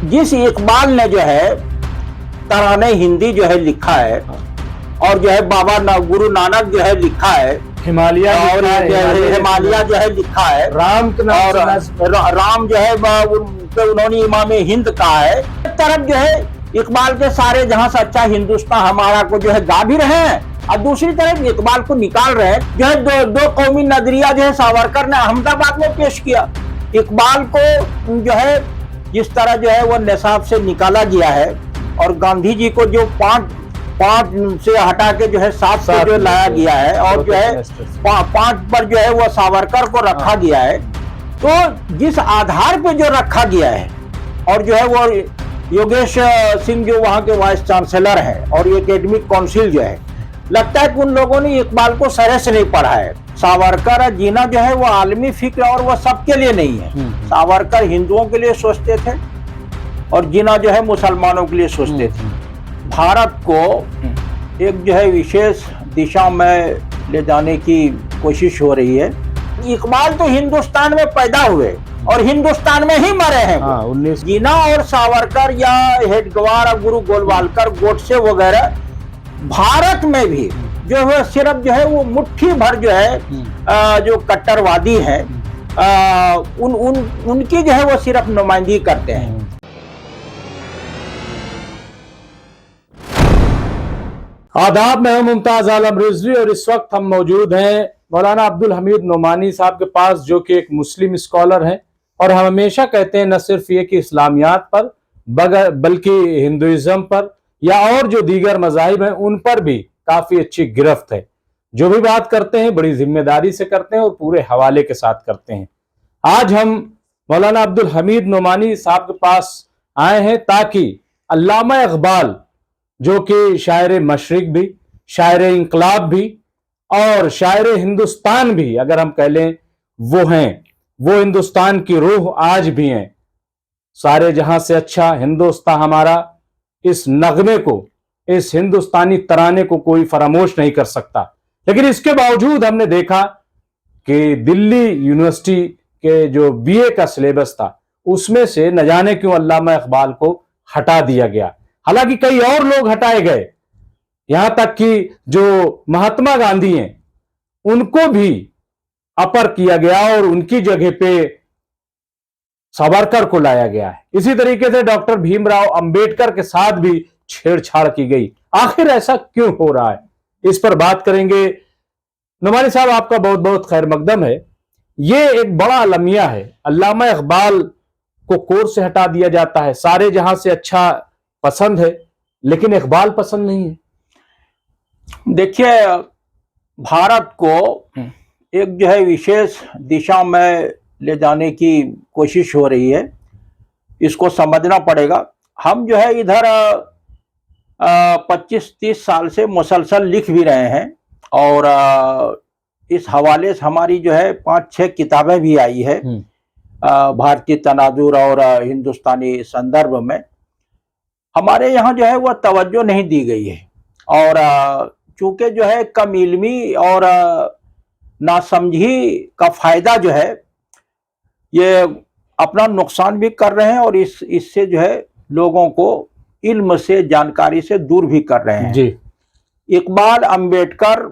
जिस इकबाल ने जो है तराने हिंदी जो है लिखा है और जो है बाबा गुरु नानक जो है लिखा है, हिमालय और हिमालय जो है लिखा है, राम के नाम और राम जो है उन्होंने इमाम हिंद कहा है। एक तरफ जो है इकबाल के सारे जहां से अच्छा हिंदुस्तान हमारा को जो है गा भी रहे हैं, और दूसरी तरफ इकबाल को निकाल रहे हैं। जो है दो कौमी नजरिया जो है सावरकर ने अहमदाबाद में पेश किया। इकबाल को जो है जिस तरह जो है वो निसाब से निकाला गया है, और गांधी जी को जो पांच से हटा के जो है 7 पे जो लाया गया है, और जो है 5 पर जो है वो सावरकर को रखा गया है। तो जिस आधार पे जो रखा गया है, और जो है वो योगेश सिंह जो वहाँ के वाइस चांसलर हैं और ये एकेडमिक काउंसिल जो है, लगता है कि उन लोगों ने इकबाल को सरे से नहीं पढ़ा है। सावरकर जीना जो है वो आलमी फिक्र और वो सबके लिए नहीं है। सावरकर हिंदुओं के लिए सोचते थे और जीना जो है मुसलमानों के लिए सोचते थे। भारत को एक जो है विशेष दिशा में ले जाने की कोशिश हो रही है। इकबाल तो हिंदुस्तान में पैदा हुए और हिंदुस्तान में ही मरे हैं। जीना और सावरकर या हेडगेवार, गुरु गोलवालकर, गोडसे वगैरह भारत में भी जो है सिर्फ जो है वो मुट्ठी भर जो है जो कट्टरवादी हैं, उनकी जो है वो सिर्फ नुमाइंदगी करते हैं। आदाब, मैं हूं मुमताज आलम रिजवी और इस वक्त हम मौजूद हैं मौलाना अब्दुल हमीद नोमानी साहब के पास, जो कि एक मुस्लिम स्कॉलर हैं। और हम हमेशा कहते हैं न सिर्फ ये कि इस्लामियात पर बल्कि हिंदुइज्म पर या और जो दीगर मज़ाहिब हैं उन पर भी काफ़ी अच्छी गिरफ्त है। जो भी बात करते हैं बड़ी जिम्मेदारी से करते हैं और पूरे हवाले के साथ करते हैं। आज हम मौलाना अब्दुल हमीद नोमानी साहब के पास आए हैं ताकि अल्लामा इकबाल, जो कि शायर मशरिक भी, शायर इंकलाब भी और शायर हिंदुस्तान भी अगर हम कह लें वो हैं, वो हिंदुस्तान की रूह आज भी हैं। सारे जहां से अच्छा हिंदुस्तान हमारा, इस नगमे को, इस हिंदुस्तानी तराने को कोई फरामोश नहीं कर सकता। लेकिन इसके बावजूद हमने देखा कि दिल्ली यूनिवर्सिटी के जो बीए का सिलेबस था उसमें से न जाने क्यों अल्लामा इकबाल को हटा दिया गया। हालांकि कई और लोग हटाए गए, यहां तक कि जो महात्मा गांधी हैं उनको भी अपर किया गया और उनकी जगह पे सावरकर को लाया गया है। इसी तरीके से डॉक्टर भीमराव अंबेडकर के साथ भी छेड़छाड़ की गई। आखिर ऐसा क्यों हो रहा है, इस पर बात करेंगे। नोमानी साहब, आपका बहुत बहुत खैर मकदम है। ये एक बड़ा अलमिया है, अल्लामा इकबाल को कोर्स से हटा दिया जाता है। सारे जहां से अच्छा पसंद है लेकिन इकबाल पसंद नहीं है। देखिए, भारत को एक जो है विशेष दिशा में ले जाने की कोशिश हो रही है, इसको समझना पड़ेगा। हम जो है इधर 25-30 साल से मुसलसल लिख भी रहे हैं, और इस हवाले से हमारी जो है 5-6 किताबें भी आई है भारतीय तनाजुर और हिंदुस्तानी संदर्भ में। हमारे यहाँ जो है वह तवज्जो नहीं दी गई है, और चूंकि जो है कम इल्मी और नासमझी का फायदा जो है ये अपना नुकसान भी कर रहे हैं, और इससे जो है लोगों को इल्म से, जानकारी से दूर भी कर रहे हैं। जी। इकबाल, अंबेडकर,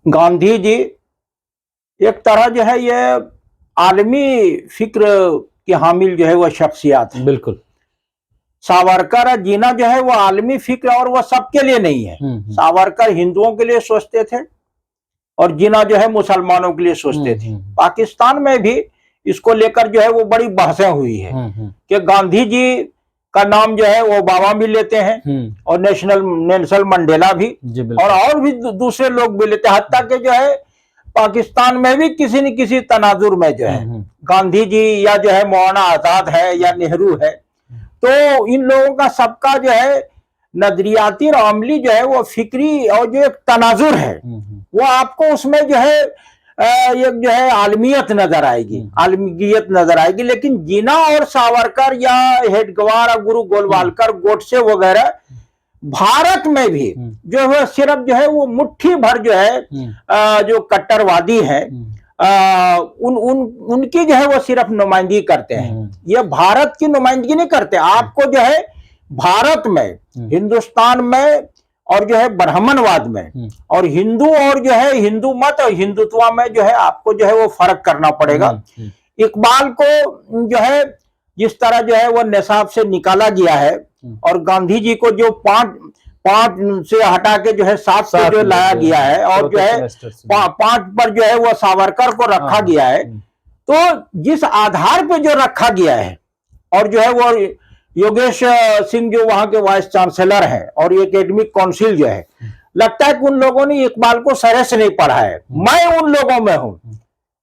गांधी जी एक तरह जो है ये आलमी फिक्र की हामिल जो है वह शख्सियत है। बिल्कुल। सावरकर जीना जो है वो आलमी फिक्र और वो सबके लिए नहीं है। सावरकर हिंदुओं के लिए सोचते थे और जीना जो है मुसलमानों के लिए सोचते थे। पाकिस्तान में भी इसको लेकर जो है वो बड़ी बहसें हुई है कि गांधी जी का नाम जो है वो बाबा भी लेते हैं और नेल्सन मंडेला भी, और भी दूसरे लोग भी लेते हैं। हत्ता के जो है पाकिस्तान में भी किसी न किसी तनाजुर में जो है गांधी जी या जो है मौलाना आजाद है या नेहरू है, तो इन लोगों का सबका जो है नजरियाती और अमली जो है वो फिक्री और जो एक तनाजुर है वो आपको उसमें जो है एक जो है आलमियत नजर आएगी, आलमियत नजर आएगी। लेकिन जीना और सावरकर या हेडगेवार, गुरु गोलवालकर, गोडसे वगैरह भारत में भी जो है सिर्फ जो है वो मुट्ठी भर जो है जो कट्टरवादी है, उनकी जो है वो सिर्फ नुमाइंदगी करते हैं, ये भारत की नुमाइंदगी नहीं करते। आपको जो है भारत में, हिंदुस्तान में और जो है ब्राह्मणवाद में और हिंदू और जो है हिंदू मत और हिंदुत्व में जो है आपको जो है वो फर्क करना पड़ेगा। इकबाल को जो है जिस तरह जो है वो निसाब से निकाला गया है और गांधी जी को जो पांच से हटा के जो है 7 पे जो लाया गया है और जो है 5 पर जो है वो सावरकर को रखा गया है, तो जिस आधार पे जो रखा गया है और जो है वो योगेश सिंह जो वहां के वाइस चांसलर हैं और एकेडमिक काउंसिल जो है, लगता है कि उन लोगों ने इकबाल को सरे से नहीं पढ़ा है। मैं उन लोगों में हूं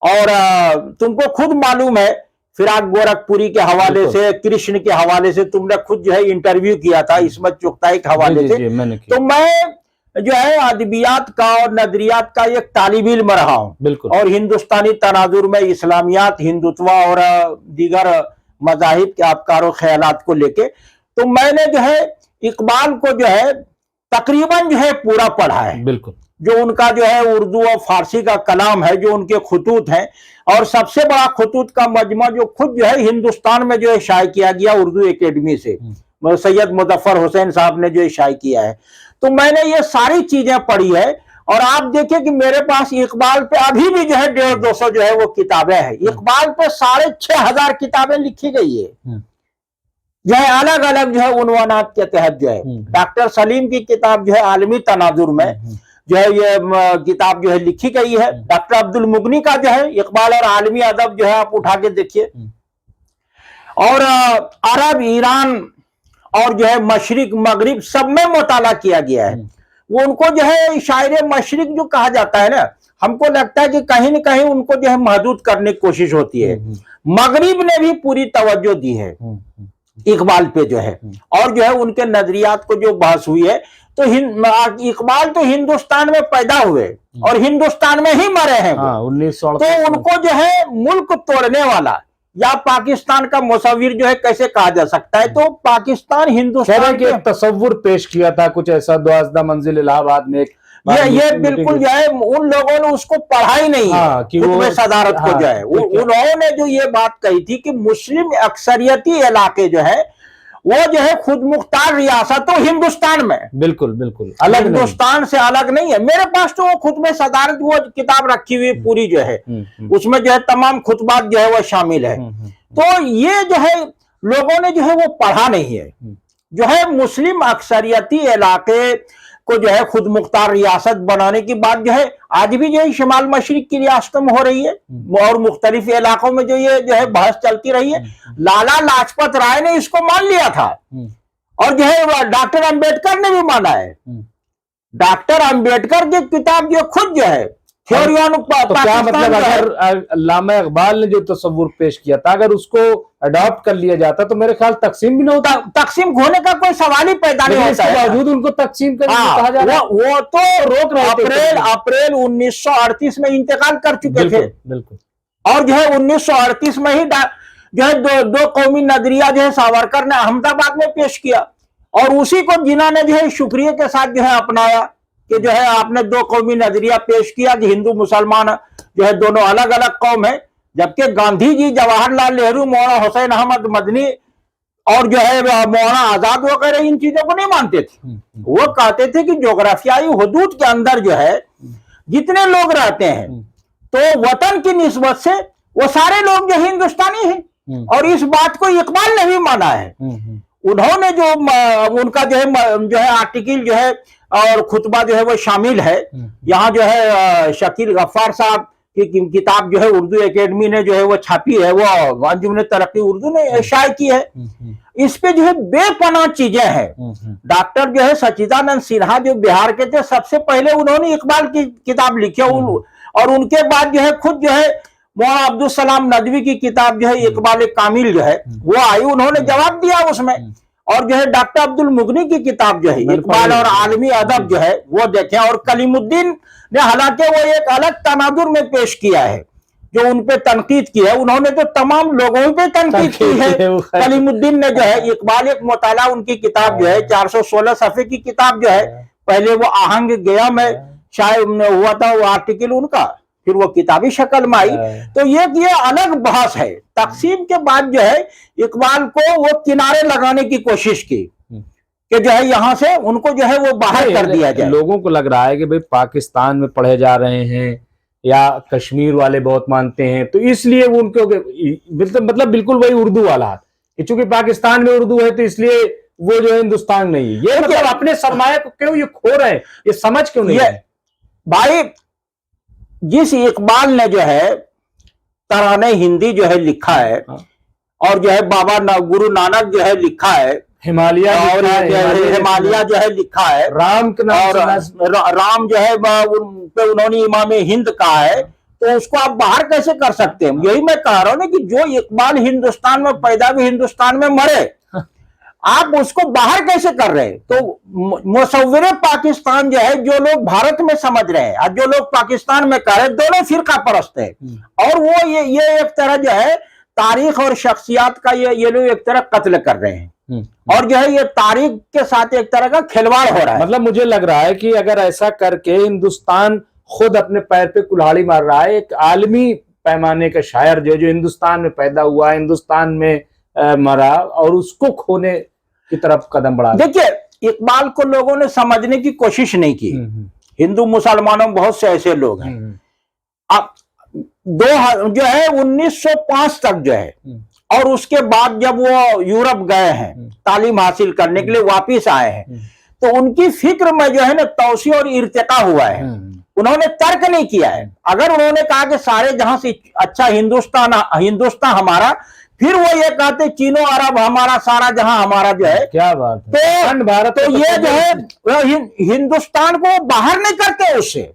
और तुमको खुद मालूम है, फिराक गोरखपुरी के हवाले से, कृष्ण के हवाले से तुमने खुद जो है इंटरव्यू किया था, इसमत चुगताई के हवाले से। तो मैं जो है अदबियात का और नजरियात का एक तालिब इल्म रहा हूं और हिंदुस्तानी तनाजुर में इस्लामियात, हिंदुत्व और दीगर मजाहिब के अफकार और ख्यालात को लेके, तो मैंने जो है इकबाल को जो है तकरीबन जो है पूरा पढ़ा है। बिल्कुल, जो उनका जो है उर्दू और फारसी का कलाम है, जो उनके खुतूत हैं, और सबसे बड़ा खुतूत का मजमा जो खुद जो है हिंदुस्तान में जो है शाये किया गया उर्दू एकेडमी से, सैयद मुजफ्फर हुसैन साहब ने जो शाये किया है। तो मैंने ये सारी चीजें पढ़ी है और आप देखिए कि मेरे पास इकबाल पे अभी भी जो है 150-200 जो है वो किताबें हैं। इकबाल पे 6,500 किताबें लिखी गई है जो है अलग अलग जो है उन्वानात के तहत जो है। डॉक्टर सलीम की किताब जो है आलमी तनाजुर में जो है ये किताब जो है लिखी गई है। डॉक्टर अब्दुल मुगनी का जो है इकबाल और आलमी अदब जो है आप उठा के देखिए। और अरब, ईरान और जो है मशरिक मगरिब सब में मुताला किया गया है। वो उनको जो है शायर मशरिक जो कहा जाता है ना, हमको लगता है कि कहीं न कहीं उनको जो है महदूद करने की कोशिश होती है। मगरिब ने भी पूरी तवज्जो दी है इकबाल पे जो है, और जो है उनके नजरियात को जो बहस हुई है। तो इकबाल तो हिंदुस्तान में पैदा हुए और हिंदुस्तान में ही मरे हैं। 1968 तो उनको जो है मुल्क तोड़ने वाला या पाकिस्तान का मुसव्विर जो है कैसे कहा जा सकता है। तो पाकिस्तान हिंदुस्तान के तस्वुर पेश किया था कुछ ऐसा 12 मंजिल इलाहाबाद में। ये बिल्कुल जो है उन लोगों ने उसको पढ़ा ही नहीं है कि वो सदारत को जो है उन्होंने जो ये बात कही थी कि मुस्लिम अक्सरियती इलाके जो है वो जो है खुद मुख्तार रियासत हो हिंदुस्तान में, बिल्कुल बिल्कुल अलग, हिंदुस्तान से अलग नहीं है। मेरे पास तो वो खुद में सदारत वो किताब रखी हुई पूरी जो है, उसमें जो है तमाम खुतबात जो है वो शामिल है। तो ये जो है लोगों ने जो है वो पढ़ा नहीं है। जो है मुस्लिम अक्सरियती इलाके को जो है खुद मुख्तार रियासत बनाने की बात जो है आज भी जो है शिमाल मशरिक की रियासतों में हो रही है और मुख्तलिफ इलाकों में जो ये जो है बहस चलती रही है। लाला लाजपत राय ने इसको मान लिया था और जो है डॉक्टर अंबेडकर ने भी माना है। डॉक्टर अंबेडकर की किताब जो खुद जो है थ्योरी ऑन क्या मतलब अगर अल्लामा इकबाल ने जो तस्वुर पेश किया था अगर उसको अडॉप्ट कर लिया जाता तो मेरे ख्याल तकसीम भी नहीं होता। तकसीम होने का कोई सवाल ही पैदा नहीं होता है। बावजूद उनको तकसीम करने को कहा जा रहा है। वो तो रोक रहे थे। अप्रैल 1938 में इंतकाल कर चुके थे। बिल्कुल। और जो है 1938 में ही जो है दो कौमी नजरिया जो है सावरकर ने अहमदाबाद में पेश किया और उसी को जिन्होंने जो है शुक्रिया के साथ जो है अपनाया कि जो है आपने दो कौमी नजरिया पेश किया कि हिंदू मुसलमान जो है दोनों अलग अलग कौम है। जबकि गांधी जी, जवाहरलाल नेहरू, मौलाना हुसैन अहमद मदनी और जो है मौलाना आजाद वगैरह इन चीजों को नहीं मानते थे। वो कहते थे कि जोग्राफियाई हुदूद के अंदर जो है जितने लोग रहते हैं तो वतन की निस्बत से वो सारे लोग जो हिंदुस्तानी हैं और इस बात को इकबाल ने भी माना है। उन्होंने जो उनका जो है आर्टिकल जो है और खुतबा जो है वो शामिल है। यहाँ जो है शकील गफ्फार साहब की किताब जो है उर्दू एकेडमी ने जो है वो छापी है, वो अंजुमन तरक्की उर्दू ने शाये की है। इस पे जो है बेपनाह चीजें हैं। डॉक्टर जो है सच्चिदानंद सिन्हा जो बिहार के थे, सबसे पहले उन्होंने इकबाल की किताब लिखी और उनके बाद जो है खुद जो है मौलाना अब्दुल सलाम नदवी की किताब जो है इकबाल कामिल जो है वो आई, उन्होंने जवाब दिया उसमें। और जो है डॉक्टर अब्दुल मुगनी की किताब जो है इकबाल और आलमी अदब जो है वो देखें। और कलीमुद्दीन ने हालांकि वो एक अलग तनाजुर में पेश किया है जो उनपे तनकीद की है। उन्होंने तो तमाम लोगों पे तनकीद की है। कलीमुद्दीन ने जो है इकबाल एक मुताला उनकी किताब जो है 416 सफ़े की किताब जो है, पहले वो आहंग गया में शायद हुआ था वो आर्टिकल उनका, फिर वो किताबी शक्ल में आई। तो ये अलग बहस है। तकसीम के बाद जो है इकबाल को वो किनारे लगाने की कोशिश की कि जो है यहाँ से उनको जो है वो बाहर कर दिया जाए। लोगों को लग रहा है कि भाई पाकिस्तान में पढ़े जा रहे हैं या कश्मीर वाले बहुत मानते हैं, तो इसलिए वो उनको मतलब बिल्कुल वही उर्दू वाला है, चूंकि पाकिस्तान में उर्दू है तो इसलिए वो जो है हिंदुस्तान नहीं है। ये मतलब अपने सरमाया को क्यों ये खो रहे हैं, ये समझ क्यों नहीं है भाई? जिस इकबाल ने जो है तराने हिंदी जो है लिखा है और जो है बाबा गुरु नानक जो है लिखा है, हिमालय और हिमालय जो है लिखा है, राम के नाम और राम जो है उन्होंने इमाम हिंद कहा है, तो उसको आप बाहर कैसे कर सकते हैं? यही मैं कह रहा हूं ना कि जो इकबाल हिंदुस्तान में पैदा हुए हिंदुस्तान में मरे, आप उसको बाहर कैसे कर रहे हैं? तो मुसव्विरे पाकिस्तान जो है, जो लोग भारत में समझ रहे हैं और जो लोग पाकिस्तान में कह रहे हैं, दोनों फिरका परस्त है। और वो ये एक तरह जो है तारीख और शख्सियत का ये लोग एक तरह कत्ल कर रहे हैं और जो है ये तारीख के साथ एक तरह का खिलवाड़ हो रहा है। मतलब मुझे लग रहा है कि अगर ऐसा करके हिंदुस्तान खुद अपने पैर पे कुल्हाड़ी मार रहा है, एक आलमी पैमाने का शायर जो हिंदुस्तान में पैदा हुआ, हिंदुस्तान में मरा, और उसको खोने की तरफ कदम बढ़ा। देखिए, इकबाल को लोगों ने समझने की कोशिश नहीं की। हिंदू मुसलमानों में बहुत से ऐसे लोग हैं। अब जो है 1905 तक जो है, और उसके बाद जब वो यूरोप गए हैं तालीम हासिल करने के लिए, वापिस आए हैं, तो उनकी फिक्र में जो है ना तौसी और इर्तिका हुआ है। उन्होंने तर्क नहीं किया है। अगर उन्होंने कहा कि सारे जहां से अच्छा हिंदुस्तान हमारा, फिर वो ये कहते चीनो अरब हमारा, सारा जहां हमारा जो है। क्या बात है। तो भारत तो ये जो है हिंदुस्तान को बाहर नहीं करते उससे,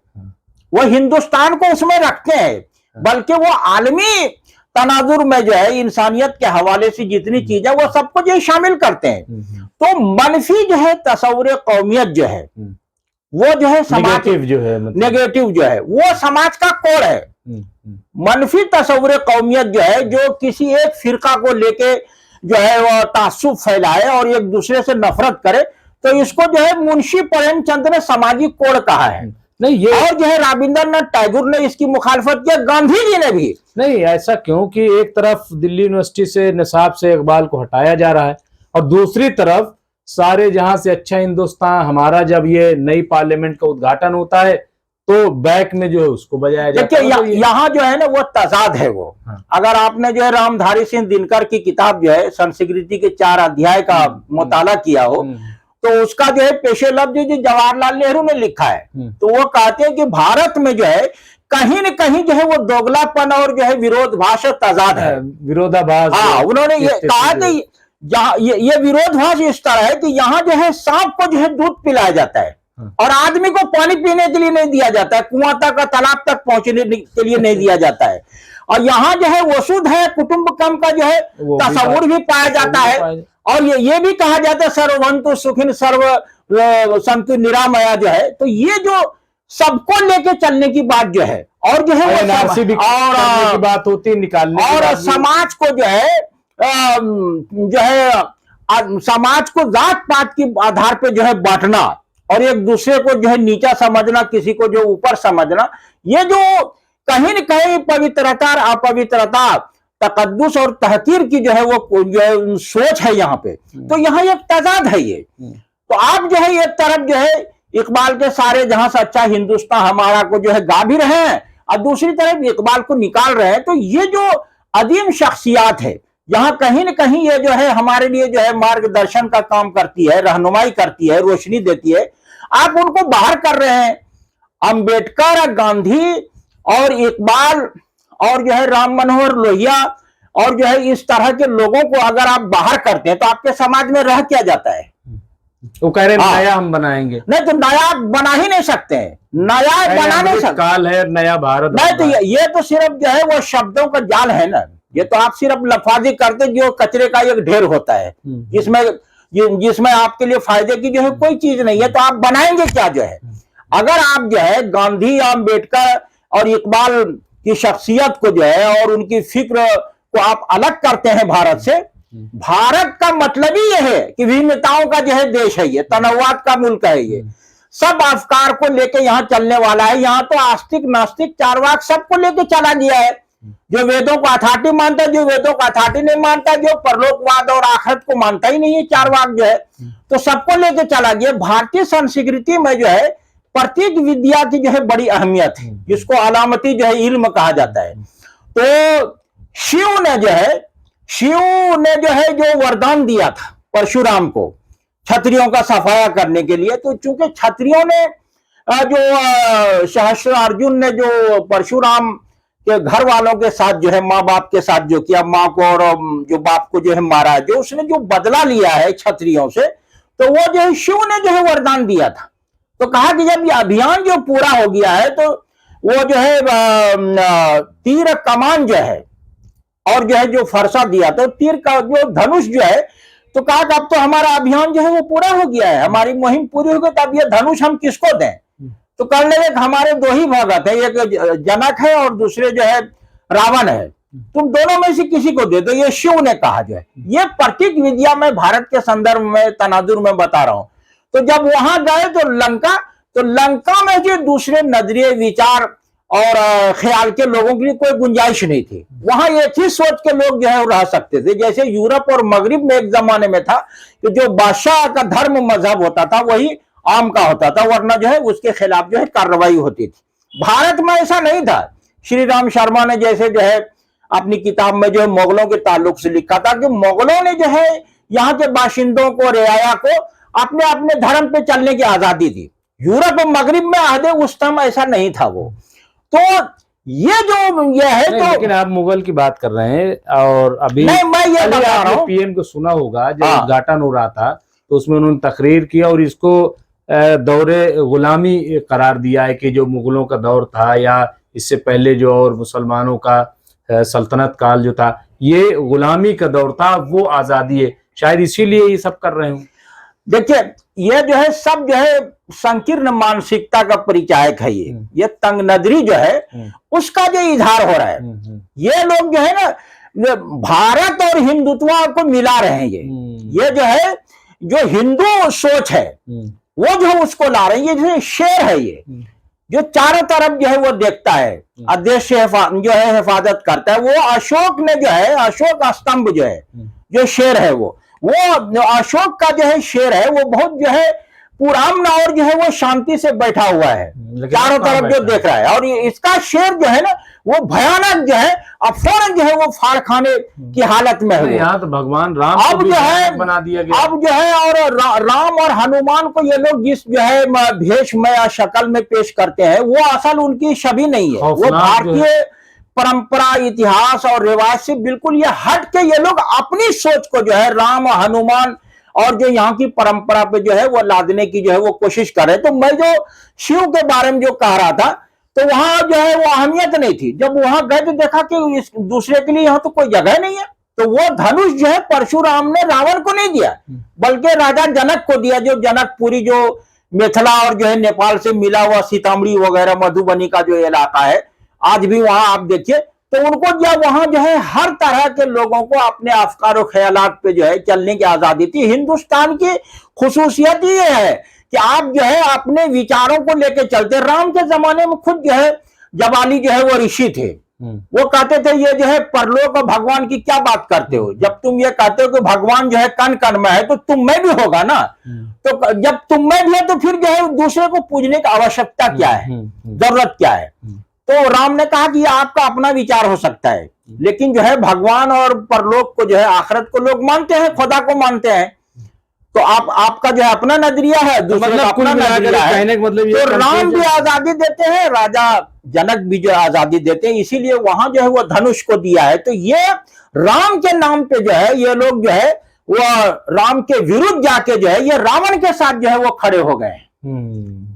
वो हिंदुस्तान को उसमें रखते हैं, बल्कि वो आलमी तनाजुर में जो है इंसानियत के हवाले से जितनी चीज है वो सबको जो शामिल करते हैं। तो मनफी जो है तस्वुर कौमियत जो है वो जो है समाज नेगेटिव जो है वो समाज का कोड है। मनफी तस्वुर कौमियत जो है, जो किसी एक फिरका को लेके जो है वो तासुब फैलाए और एक दूसरे से नफरत करे, तो इसको जो है मुंशी प्रेमचंद ने सामाजिक कोड कहा है। नहीं, ये और जो है रविंद्रनाथ टैगोर ने इसकी मुखालफत की, गांधी जी ने भी। नहीं, ऐसा क्यों कि एक तरफ दिल्ली यूनिवर्सिटी से निसाब से इकबाल को हटाया जा रहा है और दूसरी तरफ सारे जहां से अच्छा हिंदुस्तान हमारा, जब ये नई पार्लियामेंट का उद्घाटन होता है तो बैक में जो है उसको बजाया जाता है। देखिए, यहाँ जो है ना वो तजाद है वो। अगर आपने जो है रामधारी सिंह दिनकर की किताब जो है संस्कृति के 4 अध्याय का मुताला किया हो, तो उसका जो है पेशे लफ्ज जो जवाहरलाल नेहरू ने लिखा है, तो वो कहते हैं कि भारत में जो है कहीं न कहीं जो है वो दोगलापन और जो है विरोधाभास तजाद है, विरोधाभास। हाँ, उन्होंने ये कहा कि ये विरोधाभास इस तरह है कि यहाँ जो है सांप को जो है दूध पिलाया जाता है और आदमी को पानी पीने के लिए नहीं दिया जाता है, कुआं तक और तालाब तक पहुंचने के लिए नहीं दिया जाता है। और यहाँ जो है वसुध है कुटुंबकम का जो है तस्वुर भी पाया जाता है। और ये भी कहा जाता है सर्वभवन्तु सुखिन सर्व संतु निरामया जो है। तो ये जो सबको लेके चलने की बात जो है, और जो है और बात होती निकालने और समाज को जो है समाज को जात पात के आधार पे जो है बांटना और एक दूसरे को जो है नीचा समझना, किसी को जो ऊपर समझना, ये जो कहीं न कहीं पवित्रता अपवित्रता तकद्दुस और तहकीर की जो है वो जो है सोच है यहाँ पे। तो यहाँ एक तजाद है ये। तो आप जो है एक तरफ जो है इकबाल के सारे जहां से अच्छा हिंदुस्तान हमारा को जो है गा भी रहे हैं और दूसरी तरफ इकबाल को निकाल रहे हैं। तो ये जो अदीम शख्सियात है, यहाँ कहीं न कहीं ये जो है हमारे लिए जो है मार्गदर्शन का काम करती है, रहनुमाई करती है, रोशनी देती है। आप उनको बाहर कर रहे हैं। अंबेडकर, गांधी और इकबाल और जो है राम मनोहर लोहिया और जो है इस तरह के लोगों को अगर आप बाहर करते हैं तो आपके समाज में रह क्या जाता है? वो कह रहे हैं नया हम बनाएंगे। नहीं, तो नया बना ही नहीं सकते हैं, नया बना नहीं सकते। काल है नया भारत। नहीं, तो ये तो सिर्फ जो है वो शब्दों का जाल है ना। ये तो आप सिर्फ लफाजी करते जो कचरे का एक ढेर होता है जिसमें आपके लिए फायदे की जो है कोई चीज नहीं है। तो आप बनाएंगे क्या जो है? अगर आप जो है गांधी, अम्बेडकर और इकबाल की शख्सियत को जो है और उनकी फिक्र को आप अलग करते हैं भारत से, भारत का मतलब ही यह है कि विभिन्नताओं का जो है देश है, ये तनव्वुआत का मुल्क है ये। सब अफकार को लेके यहाँ चलने वाला है। यहाँ तो आस्तिक नास्तिक चार्वाक सबको लेके चला गया है। जो वेदों को अथॉरिटी मानता है, जो वेदों को अथॉरिटी नहीं मानता, जो परलोकवाद और आखिरत को मानता ही नहीं है चार्वाक जो है, तो सबको लेके चला गया। भारतीय संस्कृति में जो है प्रतीक विद्या की जो है बड़ी अहमियत है, जिसको अलामती जो है इल्म कहा जाता है। तो शिव ने जो है जो वरदान दिया था परशुराम को क्षत्रियों का सफाया करने के लिए, तो चूंकि क्षत्रियों ने जो सहस्त्र अर्जुन ने जो परशुराम के घर वालों के साथ जो है माँ बाप के साथ जो किया, माँ को और जो बाप को जो है मारा, जो उसने जो बदला लिया है क्षत्रियों से, तो वो जो है शिव ने जो है वरदान दिया था। तो कहा कि जब ये अभियान जो पूरा हो गया है तो वो जो है तीर कमान जो है और जो है जो फरसा दिया, तो तीर का जो धनुष जो है, तो कहा कि अब तो हमारा अभियान जो है वो पूरा हो गया है, हमारी मुहिम पूरी हो गई, तो अब ये धनुष हम किसको दें? तो कर ले, हमारे दो ही भगत है, एक जनक है और दूसरे जो है रावण है, तुम दोनों में से किसी को दे दो। ये शिव ने कहा जो है। ये प्रतीक विद्या में भारत के संदर्भ में तनाजुर में बता रहा हूं। तो जब वहां गए तो लंका में जो दूसरे नजरिए विचार और ख्याल के लोगों के लिए कोई गुंजाइश नहीं थी। वहां एक ही सोच के लोग जो है रह सकते थे। जैसे यूरोप और मगरिब में एक जमाने में था कि जो बादशाह का धर्म मजहब होता था वही आम का होता था, वरना जो है उसके खिलाफ जो है कार्रवाई होती थी। भारत में ऐसा नहीं था। श्री राम शर्मा ने जैसे जो है अपनी किताब में जो है मुगलों के ताल्लुक से लिखा था कि मुगलों ने जो है यहाँ के बाशिंदों को, रियाया को अपने अपने धर्म पे चलने की आजादी दी। यूरोप और मगरिब में अहदे उस समय ऐसा नहीं था वो। तो ये है तो लेकिन आप मुगल की बात कर रहे हैं और अभी नहीं, मैं ये बता रहा हूं, पीएम को सुना होगा जब उद्घाटन हो रहा था तो उसमें उन्होंने तकरीर किया और इसको दौरे गुलामी करार दिया है कि जो मुगलों का दौर था या इससे पहले जो और मुसलमानों का सल्तनत काल जो था, ये गुलामी का दौर था, वो आजादी है, शायद इसीलिए ये सब कर रहे हूँ। देखिए ये जो है सब जो है संकीर्ण मानसिकता का परिचायक है। ये तंग नजरी जो है उसका जो इजहार हो रहा है। ये लोग जो है ना भारत और हिंदुत्व को मिला रहे हैं। ये जो है जो हिंदू सोच है वो जो उसको ला रहे हैं। ये जो शेर है, ये जो चारों तरफ जो है वो देखता है, देश से जो है हिफाजत करता है। वो अशोक ने जो है, अशोक स्तंभ जो है, जो शेर है वो अशोक का जो है शेर है, वो बहुत जो है पुराना और जो है वो शांति से बैठा हुआ है, चारों तरफ जो देख रहा है। और इसका शेर जो है ना वो भयानक जो है, अब फौरन जो है वो फाड़ खाने की हालत में है। यहाँ तो भगवान राम अब जो है बना दिया गया। अब जो है और राम और हनुमान को ये लोग जिस जो है भेष में या शक्ल में पेश करते हैं, वो असल उनकी छवि नहीं है। वो भारतीय परंपरा, इतिहास और रिवाज से बिल्कुल ये हट के ये लोग अपनी सोच को जो है राम, हनुमान और जो यहाँ की परंपरा पे जो है वो लादने की जो है वो कोशिश कर रहे। तो मैं जो शिव के बारे में जो कह रहा था, तो वहां जो है वो अहमियत नहीं थी। जब वहां गए तो देखा कि इस दूसरे के लिए यहाँ तो कोई जगह नहीं है। तो वो धनुष जो है परशुराम ने रावण को नहीं दिया, बल्कि राजा जनक को दिया। जो जनकपुरी जो मिथिला और जो है नेपाल से मिला हुआ सीतामढ़ी वगैरह मधुबनी का जो इलाका है, आज भी वहां आप देखिए, तो उनको जब वहां जो है हर तरह के लोगों को अपने अफकार और ख्यालात पे जो है चलने की आजादी थी। हिंदुस्तान की खुसूसियत ये है कि आप जो है अपने विचारों को लेके चलते। राम के जमाने में खुद जो है जबाली जो है वो ऋषि थे, वो कहते थे ये जो है परलोक और भगवान की क्या बात करते हो। जब तुम ये कहते हो कि भगवान जो है कण कण में है, तो तुम में भी होगा ना। तो जब तुम में भी है तो फिर जो है दूसरे को पूजने की आवश्यकता क्या है, जरूरत क्या है। तो राम ने कहा कि आपका अपना विचार हो सकता है, लेकिन जो है भगवान और परलोक को जो है आखिरत को लोग मानते हैं, खुदा को मानते हैं। तो आपका जो है अपना नजरिया है, दूसरे का अपना नजरिया है। तो राम भी आजादी देते हैं, राजा जनक भी जो आजादी देते हैं, इसीलिए वहां जो है वो धनुष को दिया है। तो ये राम के नाम पे जो है ये लोग जो है वो राम के विरुद्ध जाके जो है ये रावण के साथ जो है वो खड़े हो गए।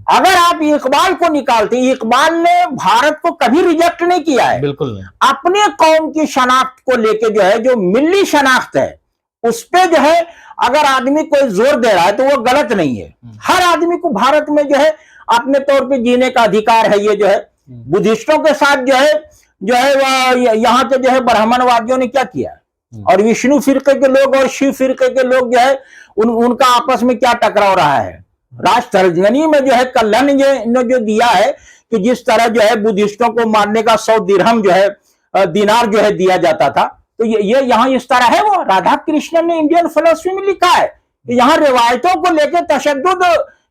अगर आप इकबाल को निकालते, इकबाल ने भारत को कभी रिजेक्ट नहीं किया है, बिल्कुल नहीं। अपने कौम की शनाख्त को लेके जो है जो मिल्ली शनाख्त है उस पे जो है अगर आदमी कोई जोर दे रहा है तो वो गलत नहीं है। हर आदमी को भारत में जो है अपने तौर पे जीने का अधिकार है। ये जो है बुद्धिस्टों के साथ जो है वह यहाँ के जो है ब्राह्मणवादियों ने क्या किया, और विष्णु फिरके के लोग और शिव फिरके के लोग जो है उनका आपस में क्या टकराव रहा है। राष्ट्र तर्जनी में जो है कल्याण ने जो दिया है कि जिस तरह जो है बुद्धिस्टों को मारने का 100 दिरहम जो है दिनार जो है दिया जाता था, तो ये यहाँ इस तरह है। वो राधा कृष्णन ने इंडियन फिलॉसफी में लिखा है कि यहाँ रिवायतों को लेकर तशद्दुद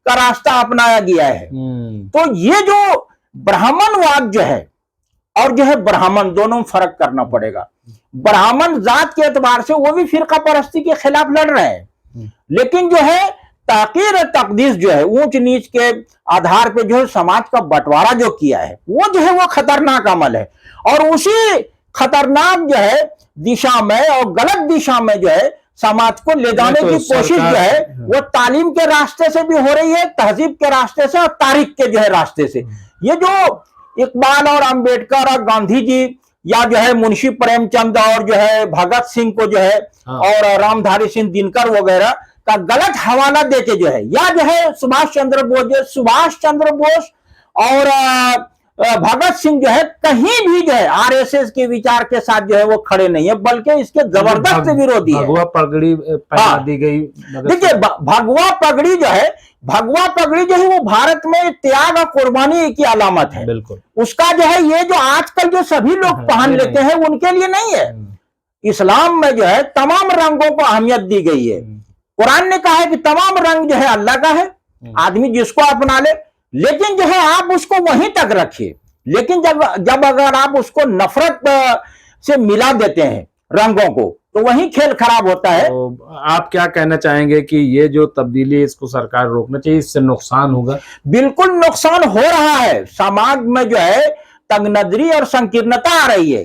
का रास्ता अपनाया गया है। तो ये जो ब्राह्मणवाद जो है और जो है ब्राह्मण, दोनों में फर्क करना पड़ेगा। ब्राह्मण जात के एतबार से वो भी फिरका परस्ती के खिलाफ लड़ रहे हैं, लेकिन जो है ताकीर तकदीस जो है ऊंच नीच के आधार पे जो है समाज का बंटवारा जो किया है, वो जो है वो खतरनाक अमल है। और उसी खतरनाक जो है दिशा में और गलत दिशा में जो है समाज को ले जाने की कोशिश जो है वो तालीम के रास्ते से भी हो रही है, तहजीब के रास्ते से और तारीख के जो है रास्ते से। ये जो इकबाल और अंबेडकर और गांधी जी या जो है मुंशी प्रेमचंद और जो है भगत सिंह को जो है और रामधारी सिंह दिनकर वगैरह का गलत हवाला देके जो है, या जो है सुभाष चंद्र बोस और भगत सिंह जो है कहीं भी जो है आरएसएस के विचार के साथ जो है वो खड़े नहीं है, बल्कि इसके जबरदस्त विरोधी है। भगवा पगड़ी पहना दी गई। देखिए भगवा पगड़ी जो है वो भारत में त्याग और कुर्बानी की अलामत है। बिल्कुल। उसका जो है ये जो आजकल जो सभी लोग पहन लेते हैं उनके लिए नहीं है। इस्लाम में जो है तमाम रंगों को अहमियत दी गई है। कुरान ने कहा है कि तमाम रंग जो है अल्लाह का है, आदमी जिसको अपना ले, लेकिन जो है आप उसको वहीं तक रखिए। लेकिन जब अगर आप उसको नफरत से मिला देते हैं रंगों को, तो वहीं खेल खराब होता है। तो आप क्या कहना चाहेंगे कि ये जो तब्दीली है इसको सरकार रोकना चाहिए, इससे नुकसान होगा? बिल्कुल नुकसान हो रहा है। समाज में जो है तंगनजरी और संकीर्णता आ रही है।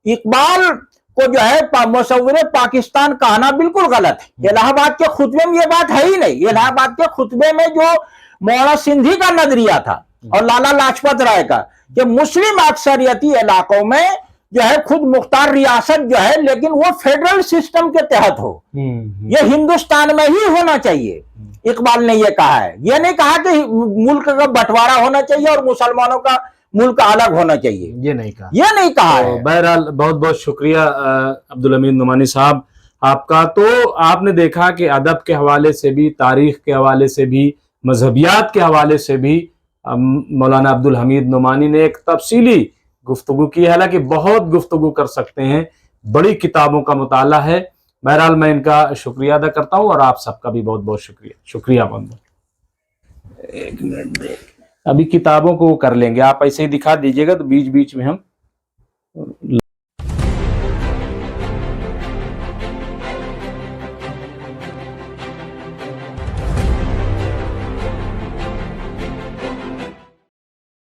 इकबाल को जो है मुसव्विर पाकिस्तान कहना बिल्कुल गलत है। इलाहाबाद के खुतबे में ये बात है ही नहीं। इलाहाबाद के खुतबे में जो मौलाना सिंधी का नजरिया था और लाला लाजपत राय का कि मुस्लिम अक्सरियती इलाकों में जो है खुद मुख्तार रियासत जो है, लेकिन वो फेडरल सिस्टम के तहत हो, ये हिंदुस्तान में ही होना चाहिए। इकबाल ने ये कहा है, ये नहीं कहा कि मुल्क का बंटवारा होना चाहिए और मुसलमानों का मुल्क अलग होना चाहिए, ये नहीं कहा है। बहरहाल बहुत बहुत शुक्रिया अब्दुल हमीद नोमानी साहब आपका। तो आपने देखा कि अदब के हवाले से भी, तारीख के हवाले से भी, मजहबियात के हवाले से भी मौलाना अब्दुल हमीद नोमानी ने एक तफसीली गुफ्तगू की है। हालांकि बहुत गुफ्तगू कर सकते हैं, बड़ी किताबों का मुताला है। बहरहाल मैं इनका शुक्रिया अदा करता हूं और आप सबका भी बहुत बहुत शुक्रिया बंद। एक मिनट देख, अभी किताबों को कर लेंगे, आप ऐसे ही दिखा दीजिएगा तो बीच बीच में हम